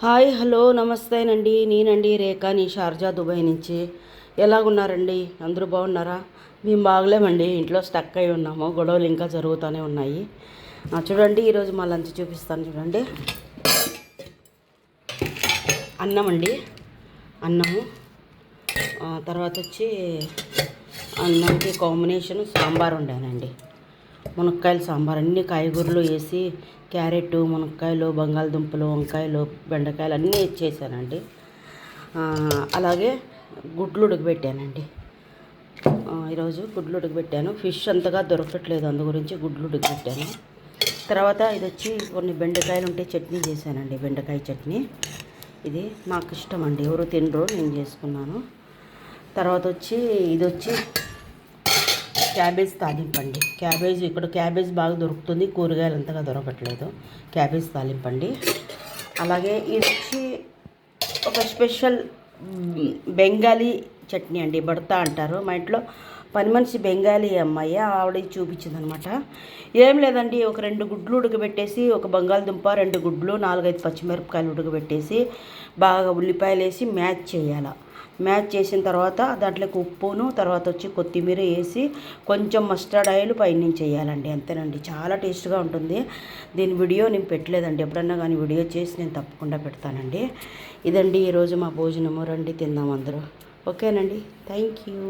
Hi hello నమస్తేనండి. నేనండి రేఖాని Sharjah Dubai నుంచి. ఎలాగున్నారండి? అందరూ బాగున్నారా? మేము బాగలేమండి, ఇంట్లో స్టక్ అయి ఉన్నాము. గొడవలు ఇంకా జరుగుతూనే ఉన్నాయి. చూడండి, ఈరోజు మా లంచ్ చూపిస్తాను. చూడండి, అన్నం అండి, అన్నము. తర్వాత వచ్చి అన్నంకి కాంబినేషన్ సాంబార్ వండానండి. మునక్కాయలు సాంబార్, అన్ని కాయగూరలు వేసి క్యారెట్, మునక్కాయలు, బంగాళదుంపలు, వంకాయలు, బెండకాయలు అన్నీ ఇచ్చేసానండి. అలాగే గుడ్లు ఉడకబెట్టానండి. ఈరోజు గుడ్లు ఉడకబెట్టాను. ఫిష్ అంతగా దొరకట్లేదు, అందు గురించి గుడ్లు ఉడకబెట్టాను. తర్వాత ఇది వచ్చి కొన్ని బెండకాయలు ఉంటే చట్నీ చేశానండి, బెండకాయ చట్నీ. ఇది నాకు ఇష్టం అండి, ఎవరు తినరు, నేను చేసుకున్నాను. తర్వాత వచ్చి ఇది వచ్చి క్యాబేజ్ తాలింపండి. ఇక్కడ క్యాబేజ్ బాగా దొరుకుతుంది, కూరగాయలు అంతగా దొరకట్లేదు. క్యాబేజ్ తాలింపండి. అలాగే ఇది వచ్చి ఒక స్పెషల్ బెంగాలీ చట్నీ అండి, బడతా అంటారు. మా ఇంట్లో పని మనిషి బెంగాలీ అమ్మాయి, ఆవిడ చూపించిందనమాట. ఏం లేదండి, ఒక 2 గుడ్లు ఉడకబెట్టేసి, ఒక బంగాళదుంప, 2 గుడ్లు, 4-5 పచ్చిమిరపకాయలు ఉడకబెట్టేసి బాగా ఉల్లిపాయలు వేసి మ్యాచ్ చేయాలి. మ్యాచ్ చేసిన తర్వాత దాంట్లోకి ఉప్పును, తర్వాత వచ్చి కొత్తిమీర వేసి కొంచెం మస్టర్డ్ ఆయిల్ పైనుంచి వేయాలండి. అంతేనండి, చాలా టేస్ట్గా ఉంటుంది. దీని వీడియో నేను పెట్టలేదండి, ఎప్పుడన్నా కానీ వీడియో చేసి నేను తప్పకుండా పెడతానండి. ఇదండి ఈరోజు మా భోజనము. రండి తిందాం అందరూ. ఓకేనండి, థ్యాంక్ యూ.